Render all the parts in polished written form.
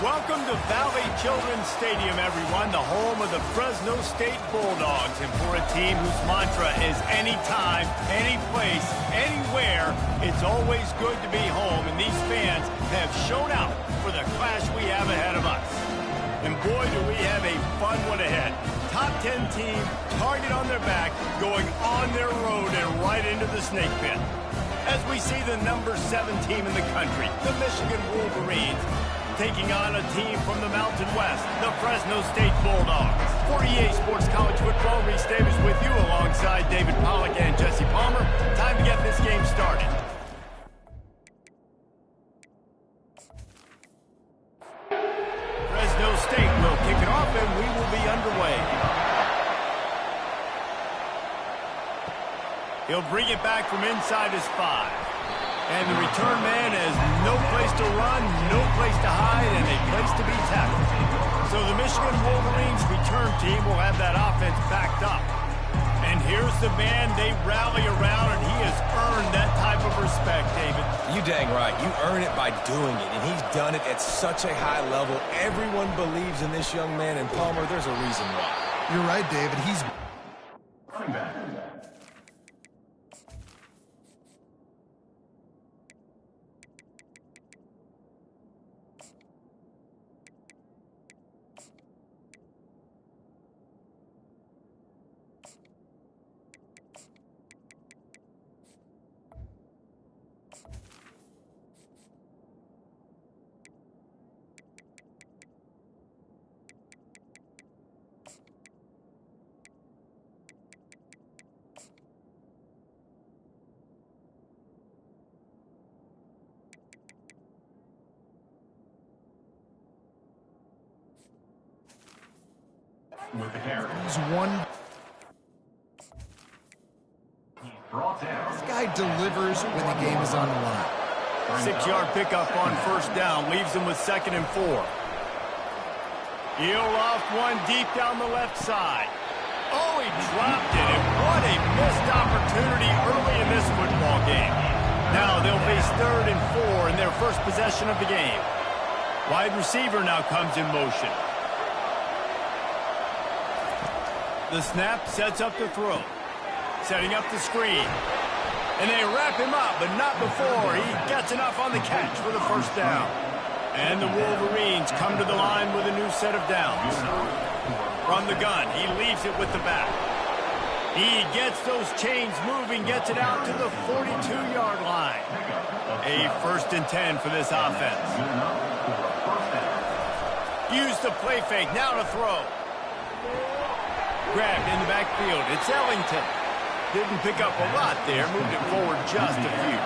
Welcome to Valley Children's Stadium, everyone, the home of the Fresno State Bulldogs. And for a team whose mantra is anytime, any place, anywhere, it's always good to be home. And these fans have shown out for the clash we have ahead of us. And boy, do we have a fun one ahead. Top 10 team, target on their back, going on their road and right into the snake pit. As we see the number 7 team in the country, the Michigan Wolverines, taking on a team from the Mountain West, the Fresno State Bulldogs. For EA Sports College Football, Reese Davis with you alongside David Pollack and Jesse Palmer. Time to get this game started. Fresno State will kick it off and we will be underway. He'll bring it back from inside his 5. And the return man has no place to run, no place to hide, and a place to be tackled. So the Michigan Wolverines return team will have that offense backed up. And here's the man they rally around, and he has earned that type of respect, David. You dang right. You earn it by doing it, and he's done it at such a high level. Everyone believes in this young man, and Palmer, there's a reason why. You're right, David. He's running back. With the carry. He's one. Brought down. This guy delivers when the game is on the line. 6-yard pickup on first down, leaves him with 2nd and 4. He'll off one deep down the left side. Oh, he dropped it, and what a missed opportunity early in this football game. Now they'll face 3rd and 4 in their first possession of the game. Wide receiver now comes in motion. The snap sets up the throw. Setting up the screen. And they wrap him up, but not before he gets enough on the catch for the first down. And the Wolverines come to the line with a new set of downs. From the gun, he leaves it with the back. He gets those chains moving, gets it out to the 42-yard line. A 1st and 10 for this offense. Use the play fake, now to throw. Grabbed in the backfield. It's Ellington. Didn't pick up a lot there. Moved it forward just a few.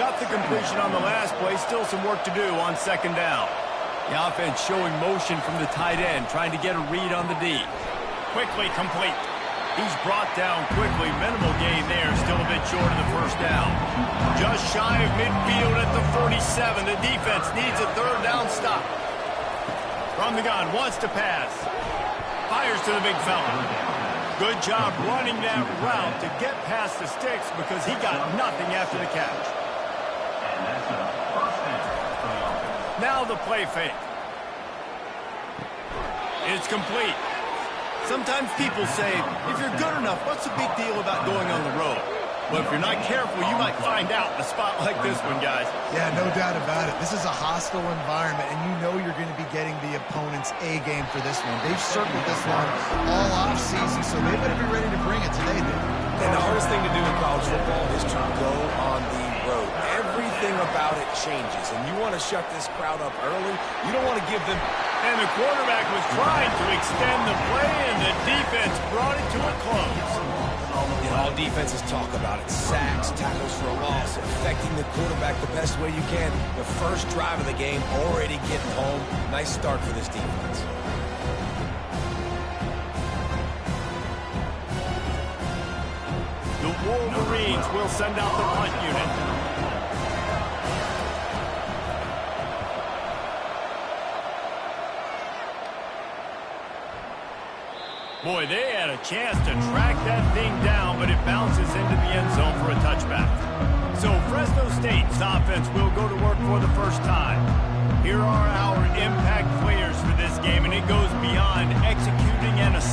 Got the completion on the last play. Still some work to do on 2nd down. The offense showing motion from the tight end, trying to get a read on the D. Quickly complete. He's brought down quickly. Minimal gain there. Still a bit short of the first down. Just shy of midfield at the 47. The defense needs a 3rd down stop. From the gun. Wants to pass. Fires to the big fella. Good job running that route to get past the sticks because he got nothing after the catch. Now the play fake. It's complete. Sometimes people say, if you're good enough, what's the big deal about going on the road? Well, if you're not careful, you might find out in a spot like this one, guys. Yeah, no doubt about it. This is a hostile environment, and you know you're going to be getting the opponent's A game for this one. They've circled this one all off-season, so they better be ready to bring it today, Dave. And the hardest thing to do in college football is to go on the road. Everything about it changes, and you want to shut this crowd up early. You don't want to give them... And the quarterback was trying to extend the play, and the defense brought it to a close. And all defenses talk about it. Sacks, tackles for a loss, affecting the quarterback the best way you can. The first drive of the game, already getting home. Nice start for this defense. The Wolverines will send out the punt unit. Boy, they had a chance to track that thing down, but it bounces into the end zone for a touchback. So Fresno State's offense will go to work for the first time. Here are our impact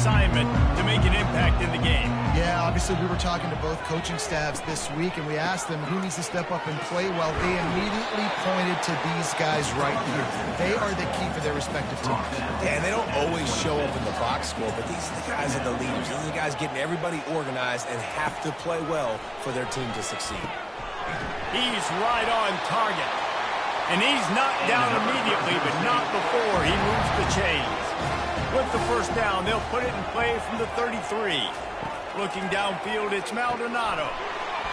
assignment to make an impact in the game. Yeah, obviously we were talking to both coaching staffs this week, and we asked them who needs to step up and play well. They immediately pointed to these guys right here. They are the key for their respective teams. Yeah, and they don't always show up in the box score, but these are the guys are the leaders. These are the guys getting everybody organized and have to play well for their team to succeed. He's right on target. And he's knocked down immediately, but not before he moves the chains. With the first down, they'll put it in play from the 33. Looking downfield, it's Maldonado.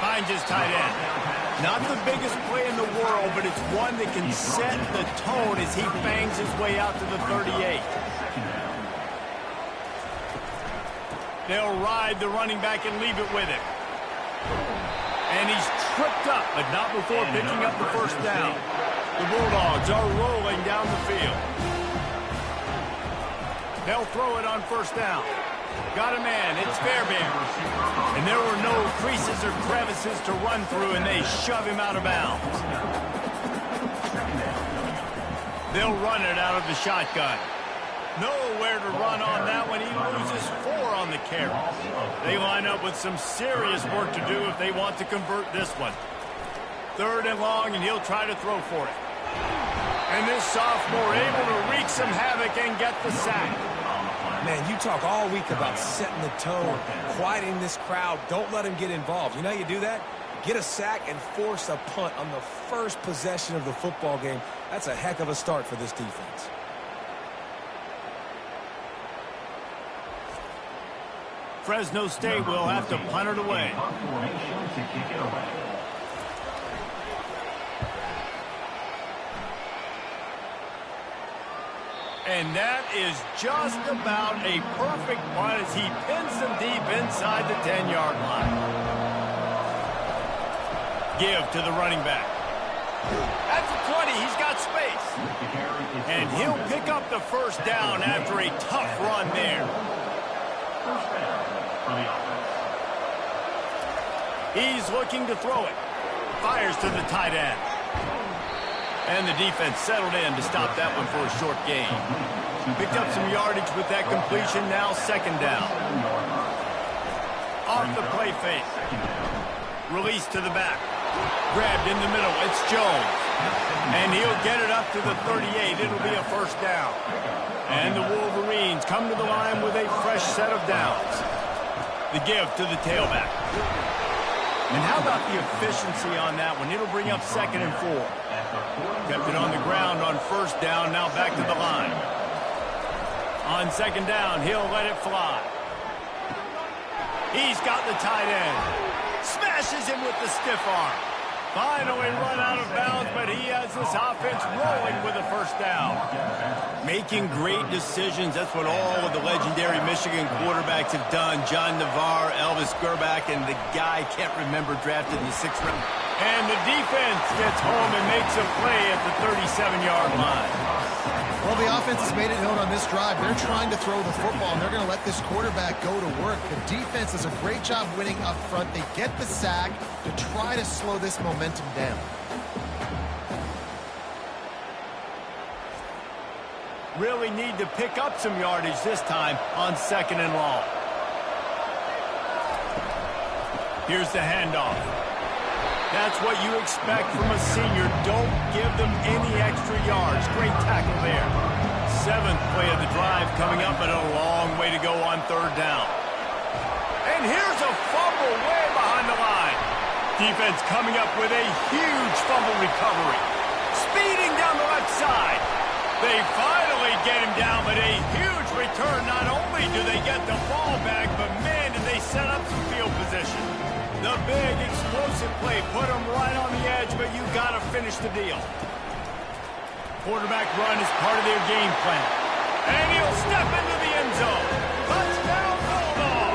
Finds his tight end. Not the biggest play in the world, but it's one that can set the tone as he bangs his way out to the 38. They'll ride the running back and leave it with him. And he's tripped up, but not before picking up the first down. The Bulldogs are rolling down the field. They'll throw it on first down. Got a man, it's Fairbairn. And there were no creases or crevices to run through, and they shove him out of bounds. They'll run it out of the shotgun. Nowhere to run on that one. He loses 4 on the carry. They line up with some serious work to do if they want to convert this one. 3rd and long, and he'll try to throw for it. And this sophomore able to wreak some havoc and get the sack. Man, you talk all week about setting the tone, quieting this crowd. Don't let him get involved. You know how you do that? Get a sack and force a punt on the first possession of the football game. That's a heck of a start for this defense. Fresno State will have to punt it away. And that is just about a perfect punt as he pins them deep inside the 10-yard line. Give to the running back. At the 20, he's got space. And he'll pick up the first down after a tough run there. He's looking to throw it. Fires to the tight end. And the defense settled in to stop that one for a short gain. Picked up some yardage with that completion. Now 2nd down. Off the play fake. Release to the back. Grabbed in the middle. It's Jones. And he'll get it up to the 38. It'll be a first down. And the Wolverines come to the line with a fresh set of downs. The give to the tailback. And how about the efficiency on that one? It'll bring up 2nd and 4. Kept it on the ground on first down. Now back to the line. On 2nd down, he'll let it fly. He's got the tight end. Smashes him with the stiff arm. Finally run out of bounds, but he has this offense rolling with a first down. Making great decisions. That's what all of the legendary Michigan quarterbacks have done. John Navarre, Elvis Gerbach, and the guy I can't remember drafted in the 6th round. And the defense gets home and makes a play at the 37-yard line. Well, the offense has made it known on this drive. They're trying to throw the football, and they're going to let this quarterback go to work. The defense does a great job winning up front. They get the sack to try to slow this momentum down. Really need to pick up some yardage this time on 2nd and long. Here's the handoff. That's what you expect from a senior. Don't give them any extra yards. Great tackle there. 7th play of the drive coming up, and a long way to go on 3rd down. And here's a fumble way behind the line. Defense coming up with a huge fumble recovery. Speeding down the left side. They finally get him down, but a huge return. Not only do they get the ball back, but man, did they set up some field position. The big explosive play put them right on the edge, but you got to finish the deal. Quarterback run is part of their game plan. And he'll step into the end zone. Touchdown, Bulldog!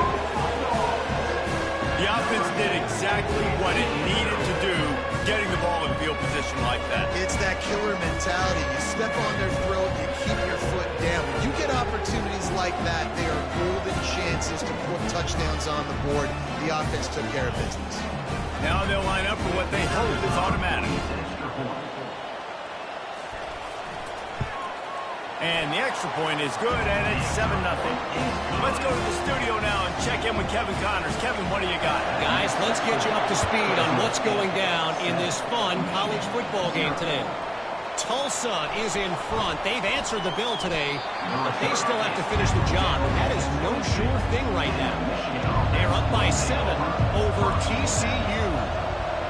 The offense did exactly what it needed to do, getting the ball in field position like that. It's that killer mentality. You step on their throat, you keep your foot down. When you get opportunities like that, they are golden chances to put touchdowns on the board. The offense took care of business. Now they'll line up for what they hope is automatic. And the extra point is good, and it's 7-0. Let's go to the studio now and check in with Kevin Connors. Kevin, what do you got? Guys, let's get you up to speed on what's going down in this fun college football game today. Tulsa is in front. They've answered the bell today, but they still have to finish the job. And that is no sure thing right now. They're up by 7 over TCU.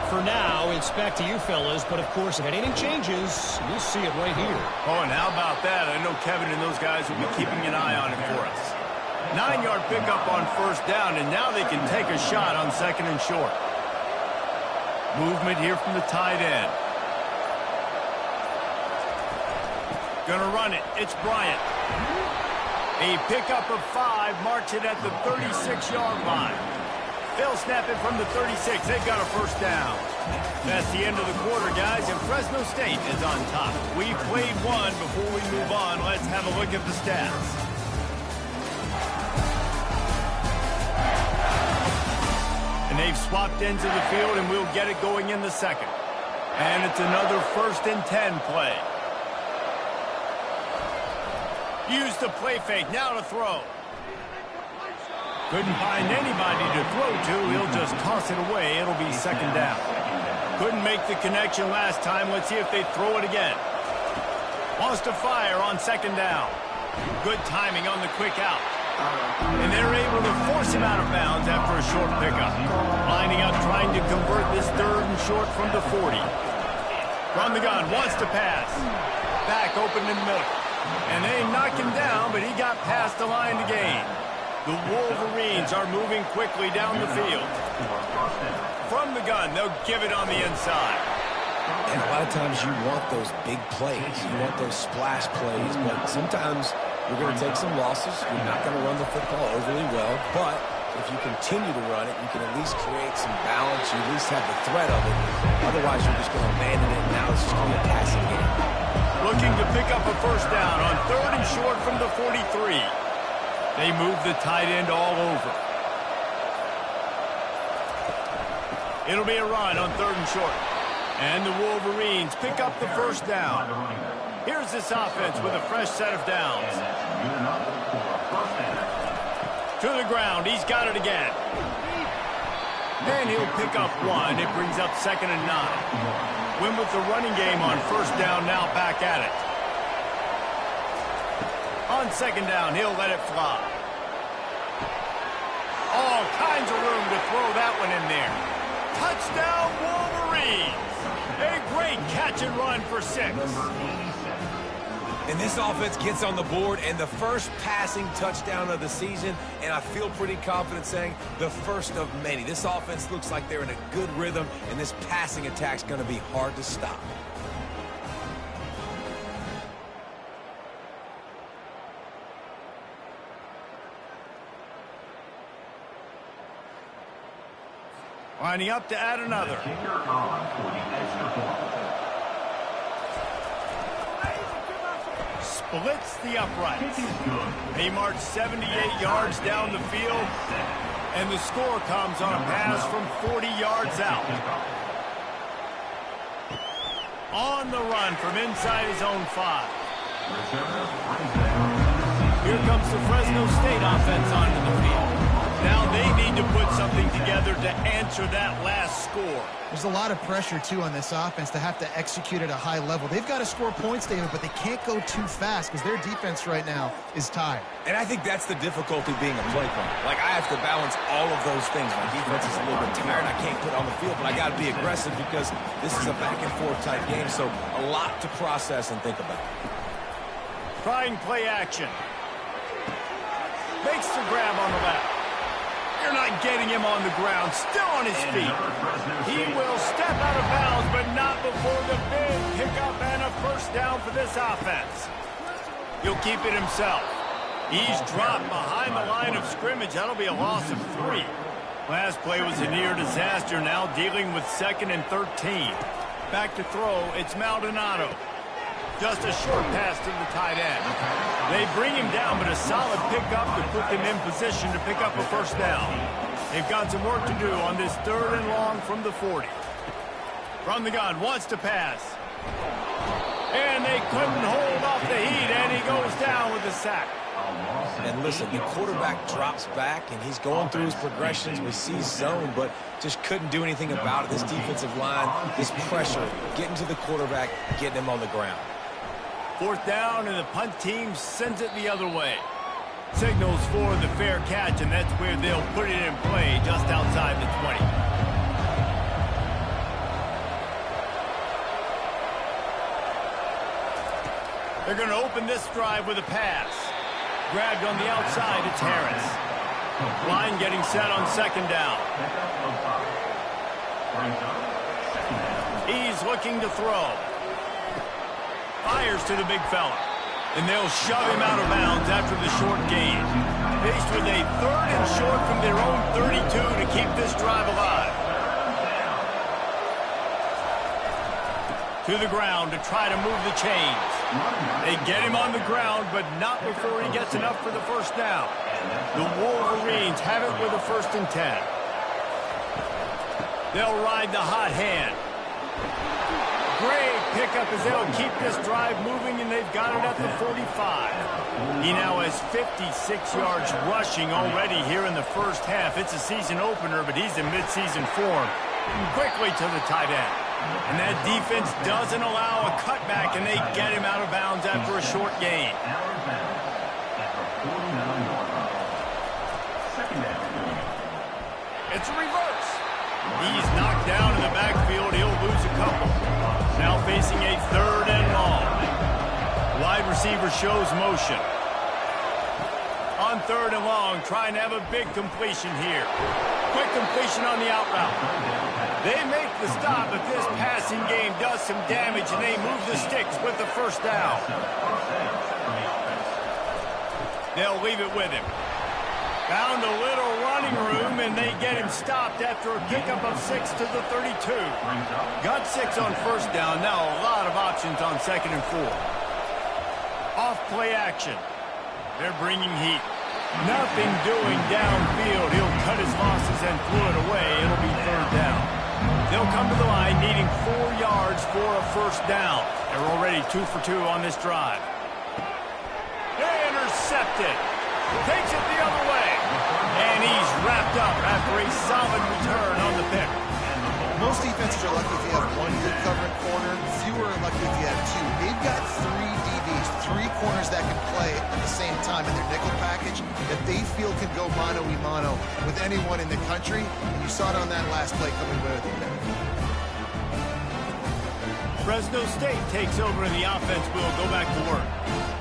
For now, it's back to you fellas, but of course, if anything changes, you'll see it right here. Oh, and how about that? I know Kevin and those guys will be keeping an eye on it for us. 9-yard pickup on first down, and now they can take a shot on second and short. Movement here from the tight end. Gonna run it. It's Bryant. A pickup of 5, marks it at the 36-yard line. They'll snap it from the 36. They've got a first down. That's the end of the quarter, guys, and Fresno State is on top. We played one. Before we move on, let's have a look at the stats. And they've swapped ends of the field, and we'll get it going in the second. And it's another 1st and 10 play. Use the play fake. Now to throw. Couldn't find anybody to throw to. He'll just toss it away. It'll be second down. Couldn't make the connection last time. Let's see if they throw it again. Wants to fire on second down. Good timing on the quick out. And they're able to force him out of bounds after a short pickup. Lining up, trying to convert this 3rd and short from the 40. From the gun, wants to pass. Back open in the middle. And they knock him down, but he got past the line to gain. The Wolverines are moving quickly down the field. From the gun, they'll give it on the inside. And a lot of times you want those big plays. You want those splash plays. But sometimes you're going to take some losses. You're not going to run the football overly well. But if you continue to run it, you can at least create some balance. You at least have the threat of it. Otherwise, you're just going to abandon it. Now it's just going to be a passing game. Looking to pick up a first down on 3rd and short from the 43. They move the tight end all over. It'll be a run on 3rd and short. And the Wolverines pick up the first down. Here's this offense with a fresh set of downs. To the ground. He's got it again. And he'll pick up 1. It brings up 2nd and 9. Win with the running game on first down, now back at it. On second down, he'll let it fly. All kinds of room to throw that one in there. Touchdown, Wolverines! A great catch and run for 6. And this offense gets on the board, and the first passing touchdown of the season, and I feel pretty confident saying the first of many. This offense looks like they're in a good rhythm, and this passing attack's going to be hard to stop. Lining up to add another. Splits the uprights. He marched 78 yards down the field, and the score comes on a pass from 40 yards out. On the run from inside his own 5. Here comes the Fresno State offense onto the field. Now they need to put something together to answer that last score. There's a lot of pressure, too, on this offense to have to execute at a high level. They've got to score points, David, but they can't go too fast because their defense right now is tired. And I think that's the difficulty being a play caller. Like, I have to balance all of those things. My defense is a little bit tired. I can't put it on the field, but I got to be aggressive because this is a back-and-forth type game, so a lot to process and think about. Trying play action. Makes the grab on the left. You're not getting him on the ground. Still on his feet. He will step out of bounds, but not before the big pickup and a first down for this offense. He'll keep it himself. He's dropped behind the line of scrimmage. That'll be a loss of 3. Last play was a near disaster. Now dealing with 2nd and 13. Back to throw. It's Maldonado. Just a short pass to the tight end. They bring him down, but a solid pickup to put them in position to pick up a first down. They've got some work to do on this 3rd and long from the 40. From the gun, wants to pass. And they couldn't hold off the heat, and he goes the sack. And listen, the quarterback drops back, and he's going through his progressions. We see zone, but just couldn't do anything about it. This defensive line, this pressure, getting to the quarterback, getting him on the ground. 4th down, and the punt team sends it the other way. Signals for the fair catch, and that's where they'll put it in play just outside the 20. They're going to open this drive with a pass. Grabbed on the outside, it's Harris. Line getting set on 2nd down. He's looking to throw. Fires to the big fella. And they'll shove him out of bounds after the short gain. Faced with a 3rd and short from their own 32 to keep this drive alive. To the ground to try to move the chains. They get him on the ground, but not before he gets enough for the 1st down. The Wolverines have it with a 1st and 10. They'll ride the hot hand. Great pickup as they'll keep this drive moving, and they've got it at the 45. He now has 56 yards rushing already here in the 1st half. It's a season opener, but he's in midseason form. Quickly to the tight end. And that defense doesn't allow a cutback, and they get him out of bounds after a short gain. It's a reverse. He's knocked down in the backfield. He'll lose a couple. Now facing a 3rd and long. Wide receiver shows motion. On 3rd and long, trying to have a big completion here. Quick completion on the out route. They make the stop, but this passing game does some damage, and they move the sticks with the 1st down. They'll leave it with him. Found a little running room, and they get him stopped after a pickup of 6 to the 32. Got 6 on 1st down. Now a lot of options on 2nd and 4. Off play action. They're bringing heat. Nothing doing downfield. He'll cut his losses and throw it away. It'll be 3rd down. They'll come to the line needing 4 yards for a 1st down. They're already 2 for 2 on this drive. Intercepted. Takes it the other way. And he's wrapped up after a solid return on the pick. Most defenses are lucky if you have 1 good covering corner. Fewer are lucky if you have 2. They've got 3 DBs, 3 corners that can play at the same time in their nickel package that they feel can go mano-a-mano with anyone in the country. And you saw it on that last play coming with it. Fresno State takes over and the offense will go back to work.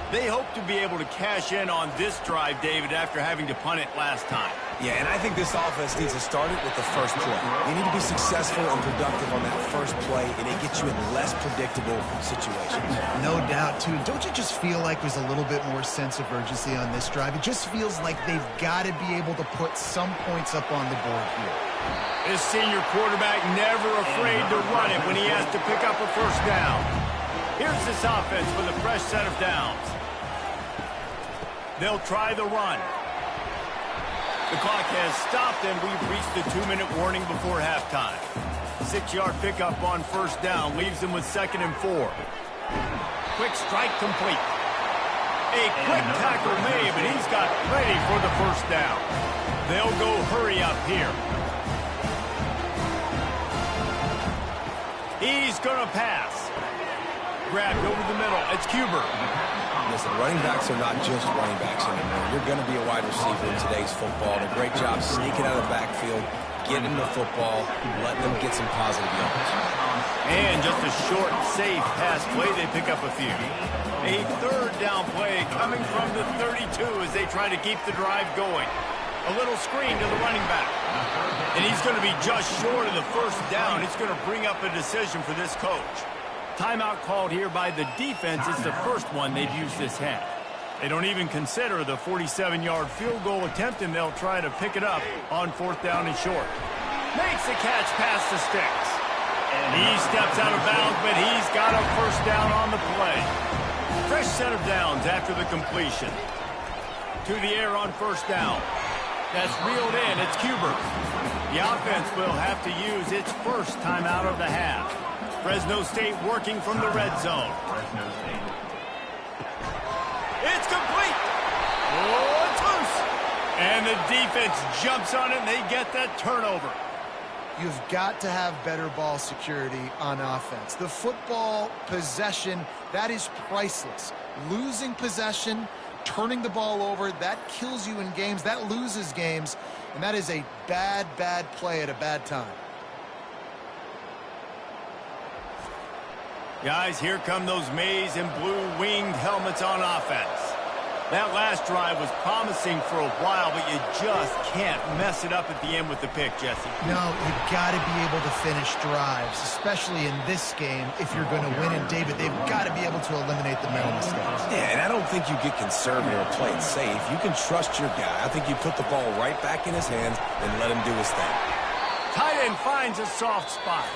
They hope to be able to cash in on this drive, David, after having to punt it last time. Yeah, and I think this offense needs to start it with the 1st play. You need to be successful and productive on that 1st play, and it gets you in less predictable situations. No doubt, too. Don't you just feel like there's a little bit more sense of urgency on this drive? It just feels like they've got to be able to put some points up on the board here. This senior quarterback never afraid to run it when he has to pick up a 1st down. Here's this offense with a fresh set of downs. They'll try the run. The clock has stopped, and we've reached the 2-minute warning before halftime. 6-yard pickup on 1st down leaves them with 2nd and 4. Quick strike complete. A quick tackle made, but he's got plenty for the 1st down. They'll go hurry up here. He's going to pass. Grabbed over the middle. It's Cuber. Listen, running backs are not just running backs anymore. You're going to be a wide receiver in today's football. And a great job sneaking out of the backfield, getting the football, letting them get some positive yards. And just a short, safe pass play. They pick up a few. A 3rd down play coming from the 32 as they try to keep the drive going. A little screen to the running back. And he's going to be just short of the 1st down. It's going to bring up a decision for this coach. Timeout called here by the defense. It's the 1st one they've used this half. They don't even consider the 47-yard field goal attempt, and they'll try to pick it up on 4th down and short. Makes the catch past the sticks. He steps out of bounds, but he's got a 1st down on the play. Fresh set of downs after the completion. To the air on 1st down. That's reeled in. It's Cuber. The offense will have to use its 1st timeout of the half. Fresno State working from the red zone. It's complete. And the defense jumps on it, and they get that turnover. You've got to have better ball security on offense. The football possession, that is priceless. Losing possession, turning the ball over, that kills you in games, that loses games, and that is a bad, bad play at a bad time. Guys, here come those maize and blue winged helmets on offense. That last drive was promising for a while, but you just can't mess it up at the end with the pick, Jesse. No, you've got to be able to finish drives, especially in this game if you're going to win. And, David, they've got to be able to eliminate the mental mistakes. Yeah, and I don't think you get conservative or play it safe. You can trust your guy. I think you put the ball right back in his hands and let him do his thing. Tight end finds a soft spot.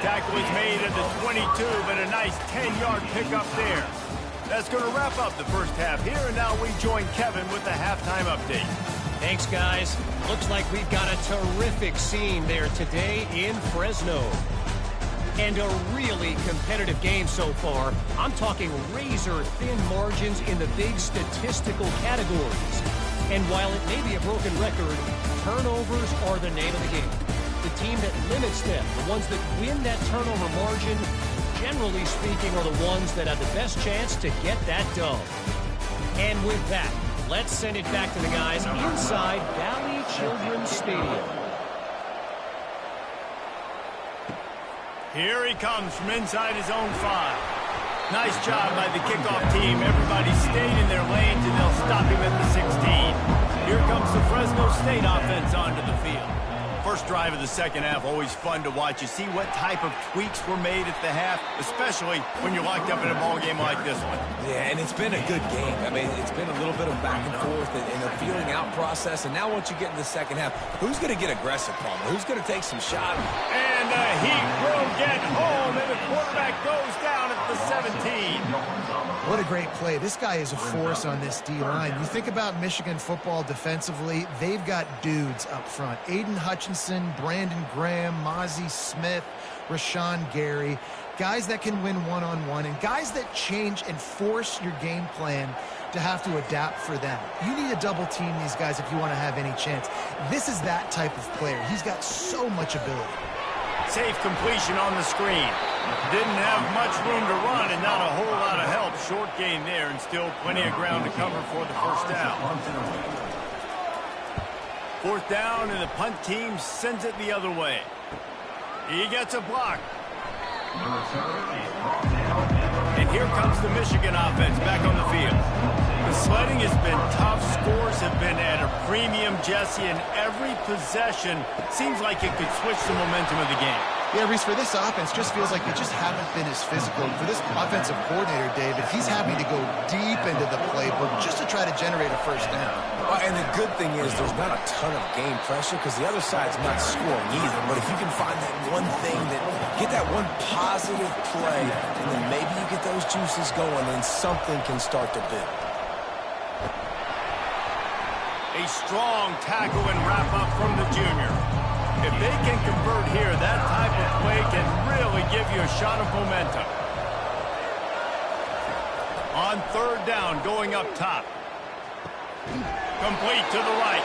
Tackle is made at the 22, but a nice 10-yard pickup there. That's going to wrap up the first half here, and now we join Kevin with the halftime update. Thanks, guys. Looks like we've got a terrific scene there today in Fresno. And a really competitive game so far. I'm talking razor-thin margins in the big statistical categories. And while it may be a broken record, turnovers are the name of the game. The team that limits them, the ones that win that turnover margin, generally speaking, are the ones that have the best chance to get that done. And with that, let's send it back to the guys inside Valley Children's Stadium. Here he comes from inside his own 5. Nice job by the kickoff team. Everybody stayed in their lanes, and they'll stop him at the 16. Here comes the Fresno State offense onto the field. First drive of the second half, always fun to watch. You see what type of tweaks were made at the half, especially when you're locked up in a ball game like this one. Yeah, and it's been a good game. I mean, it's been a little bit of back and forth and a feeling out process. And now once you get in the second half, who's going to get aggressive, Palmer? Who's going to take some shots? And the Heat will get home, and the quarterback goes down at the 17. What a great play. This guy is a force on this D-line. You think about Michigan football defensively, they've got dudes up front. Aiden Hutchinson, Brandon Graham, Mozzie Smith, Rashawn Gary. Guys that can win one-on-one and guys that change and force your game plan to have to adapt for them. You need to double team these guys if you want to have any chance. This is that type of player. He's got so much ability. Safe completion on the screen. Didn't have much room to run and not a whole lot of help. Short gain there and still plenty of ground to cover for the first down. Fourth down, and the punt team sends it the other way. He gets a block. And here comes the Michigan offense back on the field. The sledding has been tough. Scores have been at a premium, Jesse, and every possession seems like it could switch the momentum of the game. Yeah, Reese, for this offense, just feels like they just haven't been as physical. For this offensive coordinator, David, he's having to go deep into the playbook just to try to generate a first down. Well, and the good thing is there's not a ton of game pressure because the other side's not scoring either. But if you can find that one thing, get that one positive play, and then maybe you get those juices going and something can start to build. A strong tackle and wrap-up from the junior. If they can convert here, that type of play can really give you a shot of momentum. On third down, going up top. Complete to the right.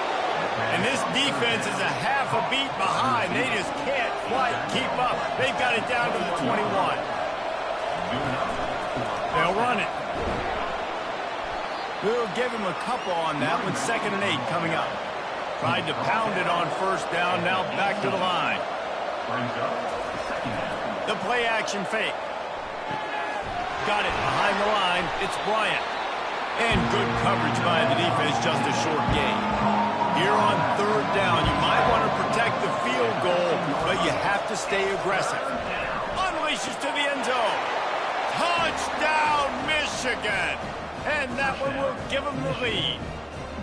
And this defense is a half a beat behind. They just can't quite keep up. They've got it down to the 21. They'll run it. We'll give him a couple on that one. 2nd and 8 coming up. Tried to pound it on first down, now back to the line. The play action fake. Got it behind the line. It's Bryant. And good coverage by the defense, just a short gain. Here on third down, you might want to protect the field goal, but you have to stay aggressive. Unleashes to the end zone. Touchdown, Michigan! And that one will give them the lead.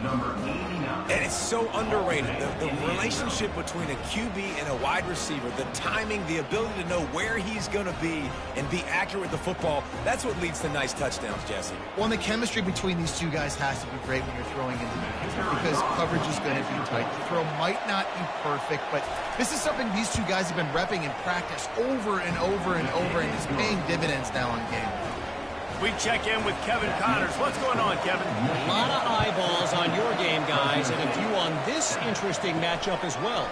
Number 89. And it's so underrated. The relationship between a QB and a wide receiver, the timing, the ability to know where he's going to be and be accurate with the football, that's what leads to nice touchdowns, Jesse. Well, and the chemistry between these two guys has to be great when you're throwing into the defense because coverage is going to be tight. The throw might not be perfect, but this is something these two guys have been repping in practice over and over and over, and it's paying dividends now in game. We check in with Kevin Connors. What's going on, Kevin? A lot of eyeballs on your game, guys, and a few on this interesting matchup as well.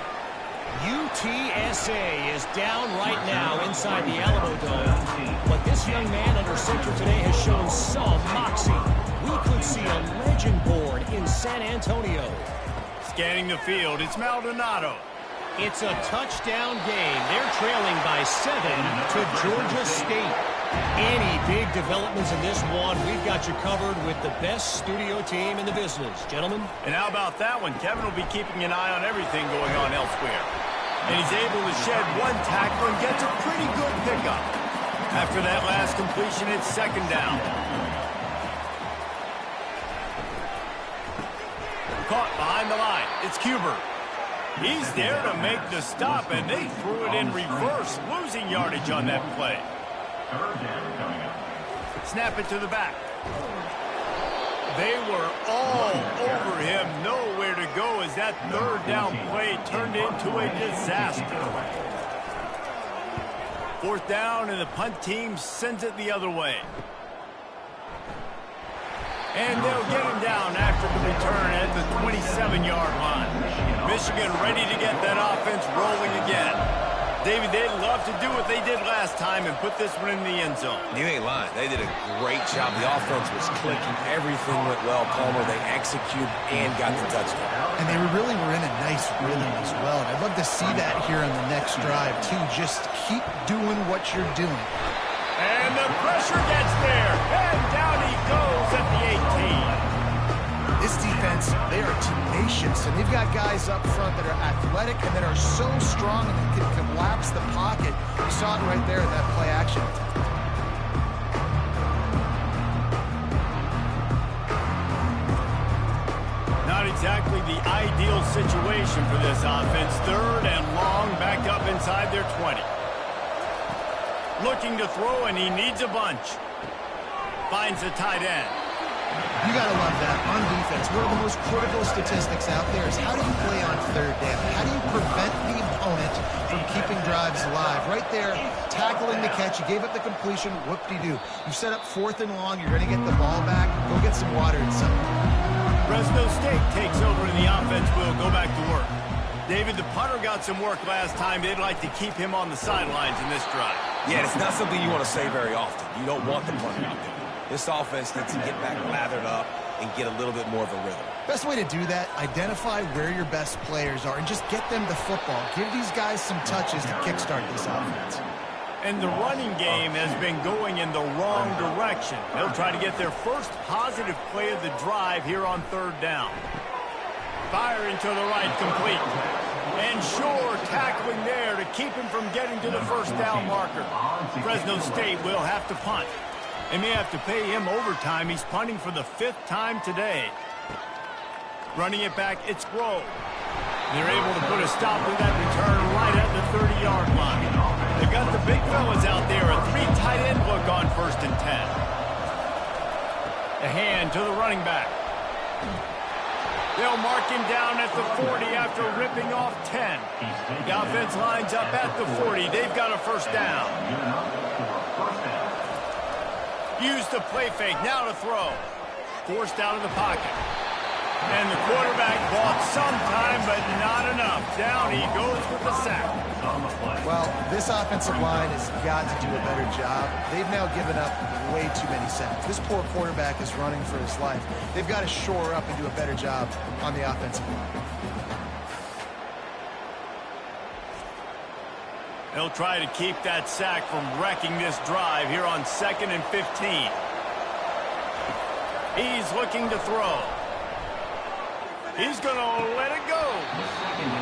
UTSA is down right now inside the Alamo Dome, but this young man under center today has shown some moxie. We could see a legend born in San Antonio. Scanning the field, it's Maldonado. It's a touchdown game. They're trailing by 7 to Georgia State. Any big developments in this one, we've got you covered with the best studio team in the business. Gentlemen? And how about that one? Kevin will be keeping an eye on everything going on elsewhere. And he's able to shed one tackle and gets a pretty good pickup. After that last completion, it's second down. Caught behind the line. It's Cuber. He's there to make the stop, and they threw it in reverse, losing yardage on that play. Snap it to the back. They were all over him, nowhere to go as that third down play turned into a disaster. Fourth down, and the punt team sends it the other way. And they'll get him down after the return at the 27-yard line. Michigan ready to get that offense rolling again. David, they'd love to do what they did last time and put this one in the end zone. You ain't lying. They did a great job. The offense was clicking. Everything went well, Palmer. They executed and got the touchdown. And they really were in a nice rhythm as well. And I'd love to see that here on the next drive, too. Just keep doing what you're doing. And the pressure gets there. And down he goes at the 18. This defense, they are tenacious, and they've got guys up front that are athletic and that are so strong and can collapse the pocket. You saw it right there in that play action. Not exactly the ideal situation for this offense. Third and long, back up inside their 20. Looking to throw, and he needs a bunch. Finds a tight end. You got to love that on defense. One of the most critical statistics out there is how do you play on third down? How do you prevent the opponent from keeping drives alive? Right there, tackling the catch. You gave up the completion. Whoop-de-doo. You set up fourth and long. You're going to get the ball back. Go get some water and something. Fresno State takes over in the offense. We'll go back to work. David, the punter got some work last time. They'd like to keep him on the sidelines in this drive. Yeah, it's not something you want to say very often. You don't want the punter out there. This offense needs to get back lathered up and get a little bit more of a rhythm. Best way to do that, identify where your best players are and just get them the football. Give these guys some touches to kickstart this offense. And the running game has been going in the wrong direction. They'll try to get their first positive play of the drive here on third down. Firing to the right, complete. And Shore tackling there to keep him from getting to the first down marker. Fresno State will have to punt. They may have to pay him overtime. He's punting for the 5th time today. Running it back, it's Grove. They're able to put a stop to that return right at the 30-yard line. They've got the big fellas out there. A 3 tight end look on 1st and 10. The hand to the running back. They'll mark him down at the 40 after ripping off 10. The offense lines up at the 40. They've got a first down. Use the play fake, now to throw. Forced out of the pocket. And the quarterback bought some time, but not enough. Down he goes with the sack. Well, this offensive line has got to do a better job. They've now given up way too many sacks. This poor quarterback is running for his life. They've got to shore up and do a better job on the offensive line. They'll try to keep that sack from wrecking this drive here on 2nd and 15. He's looking to throw. He's going to let it go.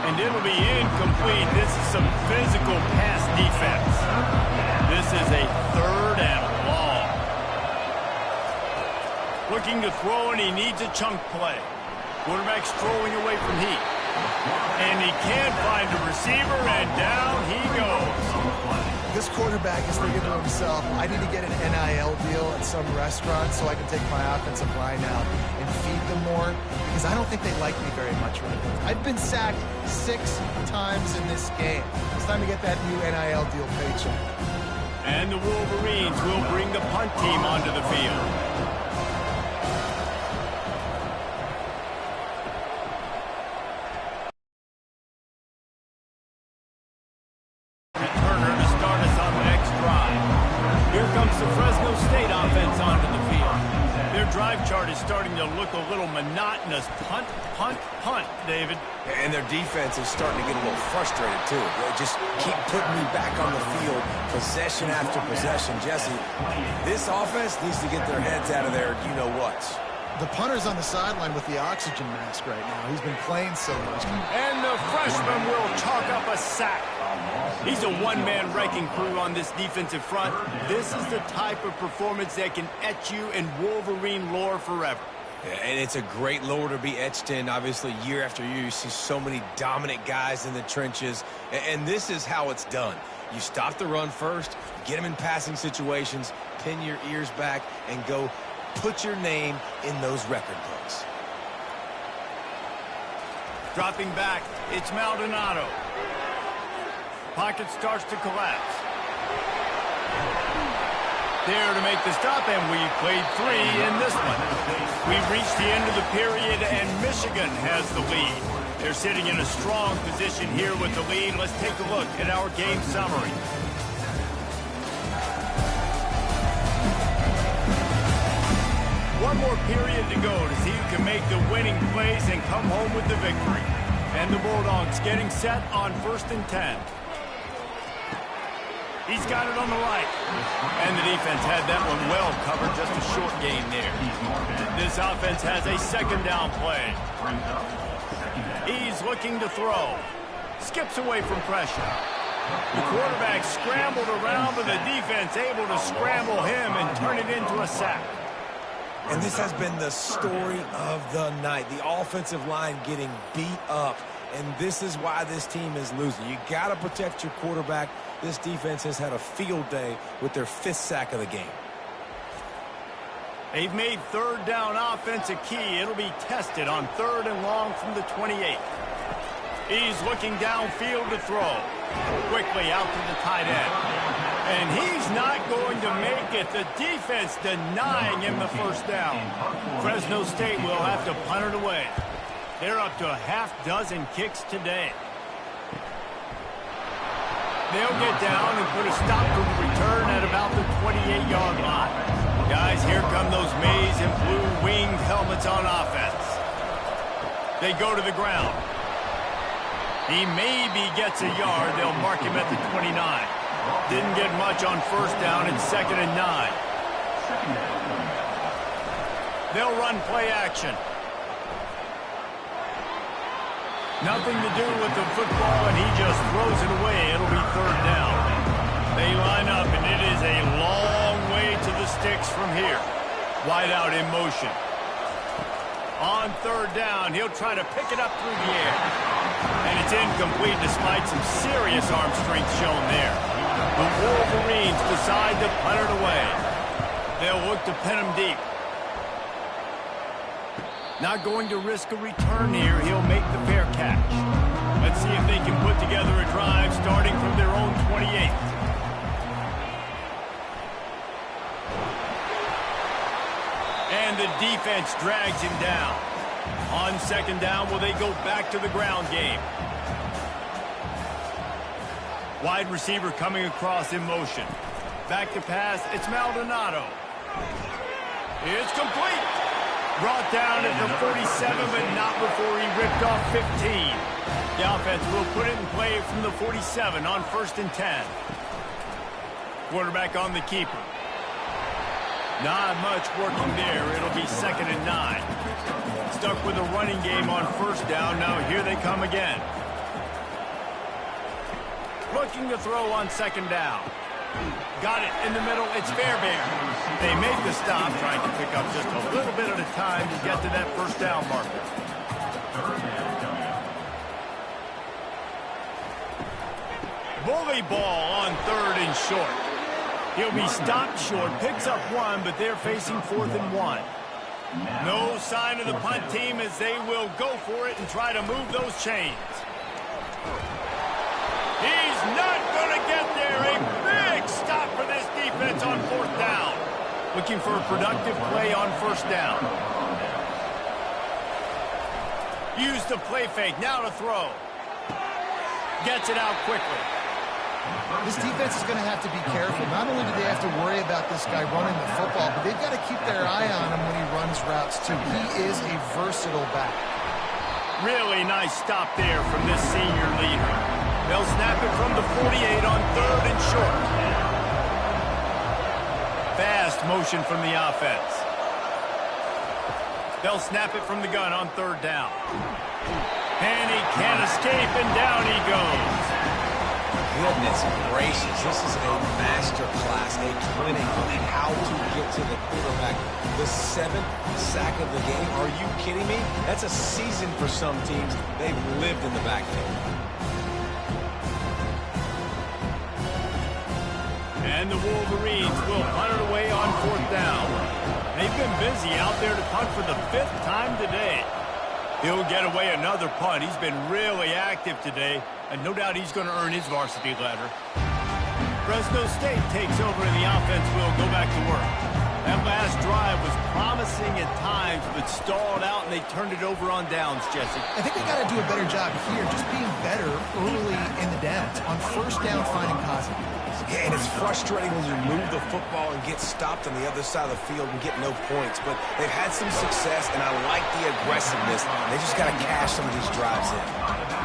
And it'll be incomplete. This is some physical pass defense. This is a 3rd and long. Looking to throw, and he needs a chunk play. Quarterback's throwing away from heat. And he can't find a receiver, and down he goes. This quarterback is thinking to himself, I need to get an NIL deal at some restaurant so I can take my offensive line out and feed them more, because I don't think they like me very much right now. I've been sacked 6 times in this game. It's time to get that new NIL deal paycheck. And the Wolverines will bring the punt team onto the field. Turner to start us on the next drive. Here comes the Fresno State offense onto the field. Their drive chart is starting to look a little monotonous. Punt, punt, punt, David. And their defense is starting to get a little frustrated, too. They just keep putting me back on the field, possession after possession. Jesse, this offense needs to get their heads out of there, you-know-what. The punter's on the sideline with the oxygen mask right now. He's been playing so much. And the freshman will chalk up a sack. He's a one-man wrecking crew on this defensive front. This is the type of performance that can etch you in Wolverine lore forever. And it's a great lore to be etched in. Obviously, year after year, you see so many dominant guys in the trenches. And this is how it's done. You stop the run first, get them in passing situations, pin your ears back, and go put your name in those record books. Dropping back, it's Maldonado. Pocket starts to collapse. There to make the stop, and we played 3 in this one. We've reached the end of the period, and Michigan has the lead. They're sitting in a strong position here with the lead. Let's take a look at our game summary. One more period to go to see who can make the winning plays and come home with the victory. And the Bulldogs getting set on 1st and 10. He's got it on the right. And the defense had that one well covered, just a short gain there. This offense has a 2nd down play. He's looking to throw. Skips away from pressure. The quarterback scrambled around, but the defense able to scramble him and turn it into a sack. And this has been the story of the night. The offensive line getting beat up. And this is why this team is losing. You got to protect your quarterback. This defense has had a field day with their 5th sack of the game. They've made 3rd down offense a key. It'll be tested on 3rd and long from the 28. He's looking downfield to throw. Quickly out to the tight end. And he's not going to make it. The defense denying him the 1st down. Fresno State will have to punt it away. They're up to a half-dozen kicks today. They'll get down and put a stop to the return at about the 28-yard line. Guys, here come those maize and blue winged helmets on offense. They go to the ground. He maybe gets a yard. They'll mark him at the 29. Didn't get much on 1st down. It's 2nd and 9. They'll run play action. Nothing to do with the football, and he just throws it away. It'll be 3rd down. They line up, and it is a long way to the sticks from here. Wide out in motion. On 3rd down, he'll try to pick it up through the air. And it's incomplete despite some serious arm strength shown there. The Wolverines decide to punt it away. They'll look to pin him deep. Not going to risk a return here. He'll make the fair catch. Let's see if they can put together a drive starting from their own 28. And the defense drags him down. On 2nd down, will they go back to the ground game? Wide receiver coming across in motion. Back to pass, it's Maldonado. It's complete. Brought down at the 47, but not before he ripped off 15. The offense will put it in play from the 47 on 1st and 10. Quarterback on the keeper. Not much working there. It'll be 2nd and 9. Stuck with a running game on 1st down. Now here they come again. Looking to throw on 2nd down. Got it in the middle. It's Fairbairn. They make the stop, trying to pick up just a little bit at a time to get to that 1st down marker. Bully ball on 3rd and short. He'll be stopped short, picks up 1, but they're facing 4th and 1. No sign of the punt team as they will go for it and try to move those chains. He's not going to get there. A big stop for this offense on fourth down. Looking for a productive play on first down. Use the play fake. Now to throw. Gets it out quickly. This defense is going to have to be careful. Not only do they have to worry about this guy running the football, but they've got to keep their eye on him when he runs routes too. He is a versatile back. Really nice stop there from this senior leader. They'll snap it from the 48 on third and short. Fast motion from the offense. They'll snap it from the gun on third down. And he can't escape, and down he goes. Goodness gracious, this is a master class, a clinic on how to get to the quarterback. The 7th sack of the game. Are you kidding me? That's a season for some teams. They've lived in the backfield. And the Wolverines will punt it away on fourth down. They've been busy out there to punt for the 5th time today. He'll get away another punt. He's been really active today, and no doubt he's going to earn his varsity letter. Fresno State takes over, and the offense will go back to work. That last drive was promising at times, but stalled out, and they turned it over on downs, Jesse. I think they got to do a better job here, just being better early in the downs. On first down, finding positive. Yeah, and it's frustrating when you move the football and get stopped on the other side of the field and get no points. But they've had some success, and I like the aggressiveness. They just got to cash some of these drives in.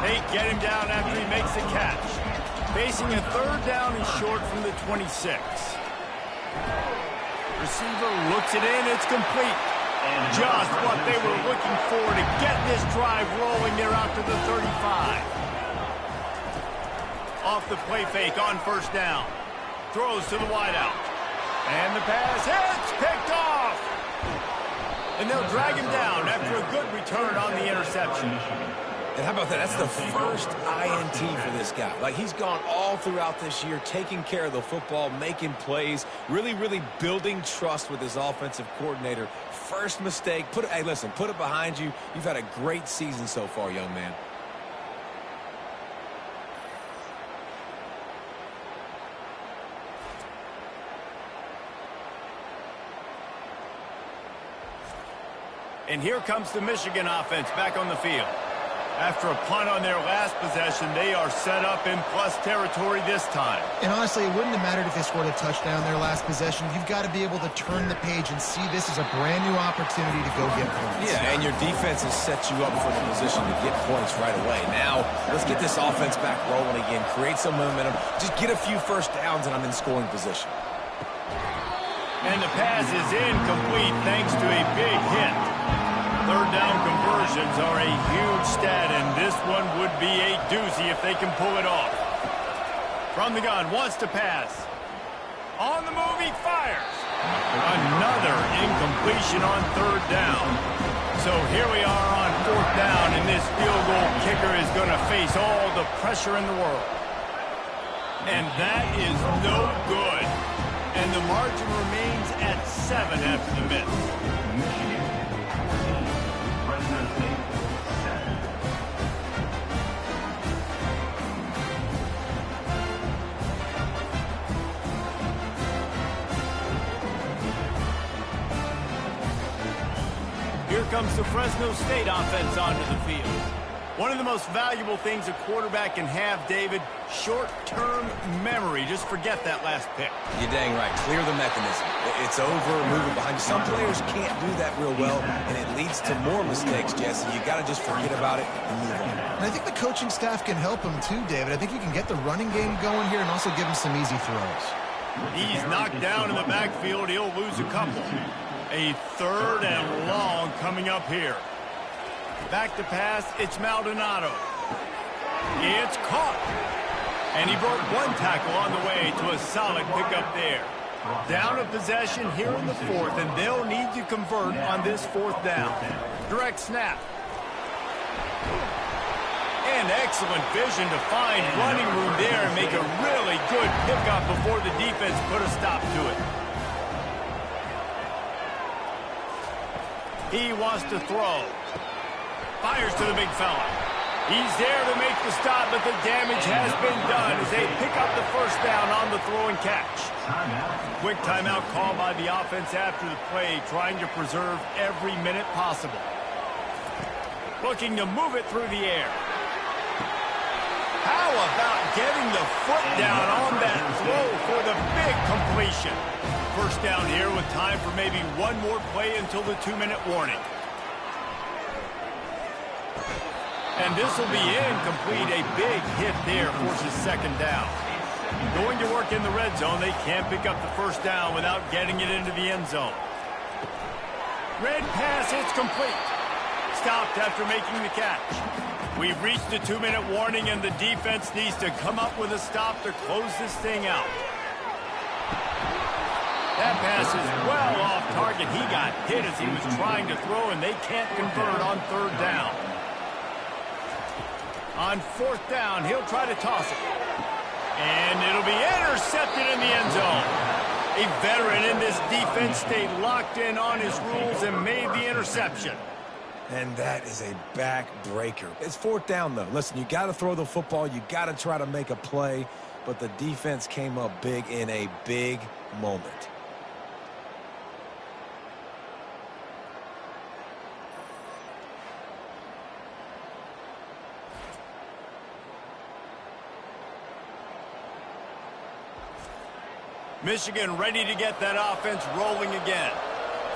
They get him down after he makes the catch. Facing a third down and short from the 26. Receiver looks it in. It's complete. Just what they were looking for to get this drive rolling. They're out to the 35. Off the play fake on first down. Throws to the wideout. And the pass hits, picked off. And they'll drag him down after a good return on the interception. And how about that? That's the first INT for this guy. Like, he's gone all throughout this year, taking care of the football, making plays, really building trust with his offensive coordinator. First mistake. Hey, listen, put it behind you. You've had a great season so far, young man. And here comes the Michigan offense back on the field. After a punt on their last possession, they are set up in plus territory this time. And honestly, it wouldn't have mattered if they scored a touchdown their last possession. You've got to be able to turn the page and see this as a brand new opportunity to go get points. Yeah, and your defense has set you up for the position to get points right away. Now, let's get this offense back rolling again, create some momentum, just get a few first downs, and I'm in scoring position. And the pass is incomplete thanks to a big hit. Third down conversions are a huge stat, and this one would be a doozy if they can pull it off. From the gun, wants to pass. On the move, he fires. Another incompletion on third down. So here we are on fourth down, and this field goal kicker is going to face all the pressure in the world. And that is no good. And the margin remains at 7 after the miss. Here comes the Fresno State offense onto the field. One of the most valuable things a quarterback can have, David, short-term memory. Just forget that last pick. You're dang right. Clear the mechanism. It's over, moving behind you. Some players can't do that real well, and it leads to more mistakes, Jesse. You got to just forget about it and move on. And I think the coaching staff can help him too, David. I think you can get the running game going here and also give him some easy throws. He's knocked down in the backfield. He'll lose a couple. A third and long coming up here. Back to pass, it's Maldonado. It's caught. And he broke one tackle on the way to a solid pickup there. Down a possession here in the fourth, and they'll need to convert on this fourth down. Direct snap. And excellent vision to find running room there and make a really good pickup before the defense put a stop to it. He wants to throw. Fires to the big fella. He's there to make the stop, but the damage has been done as they pick up the first down on the throw and catch. Quick timeout called by the offense after the play, trying to preserve every minute possible. Looking to move it through the air. How about getting the foot down on that throw for the big completion? First down here with time for maybe one more play until the 2-minute warning. And this will be incomplete. A big hit there forces second down. Going to work in the red zone. They can't pick up the first down without getting it into the end zone. Red pass, it's complete. Stopped after making the catch. We've reached the 2-minute warning, and the defense needs to come up with a stop to close this thing out. That pass is well off target. He got hit as he was trying to throw, and they can't convert on third down. On fourth down, he'll try to toss it. And it'll be intercepted in the end zone. A veteran in this defense stayed locked in on his rules and made the interception. And that is a backbreaker. It's fourth down, though. Listen, you got to throw the football. You got to try to make a play. But the defense came up big in a big moment. Michigan ready to get that offense rolling again.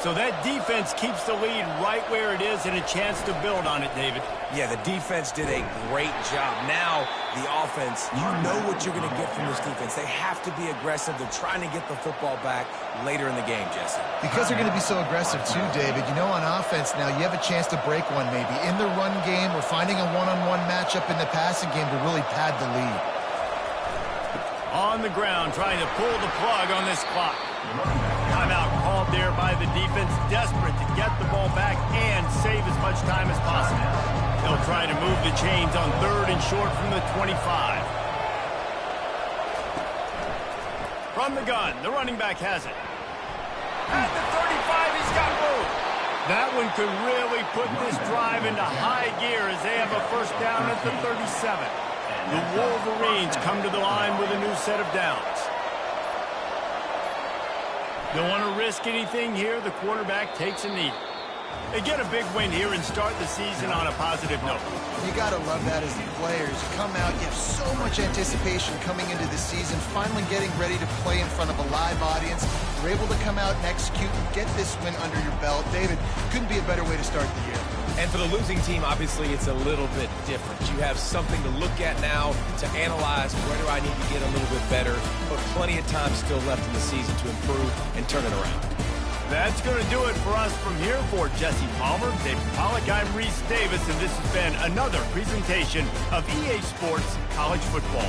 So that defense keeps the lead right where it is and a chance to build on it, David. Yeah, the defense did a great job. Now, the offense, you know what you're going to get from this defense. They have to be aggressive. They're trying to get the football back later in the game, Jesse. Because they're going to be so aggressive too, David. You know, on offense now, you have a chance to break one maybe. In the run game or finding a one-on-one matchup in the passing game to really pad the lead. On the ground, trying to pull the plug on this clock. Timeout called there by the defense, desperate to get the ball back and save as much time as possible. They'll try to move the chains on third and short from the 25. From the gun, the running back has it. At the 35, he's got room. That one could really put this drive into high gear as they have a first down at the 37. The Wolverines come to the line with a new set of downs. Don't want to risk anything here. The quarterback takes a knee. They get a big win here and start the season on a positive note. You got to love that as the players. You come out, you have so much anticipation coming into the season, finally getting ready to play in front of a live audience. You're able to come out and execute and get this win under your belt. David, couldn't be a better way to start the year. And for the losing team, obviously, it's a little bit different. You have something to look at now to analyze where do I need to get a little bit better, but plenty of time still left in the season to improve and turn it around. That's going to do it for us from here. For Jesse Palmer, David Pollack, I'm Reese Davis, and this has been another presentation of EA Sports College Football.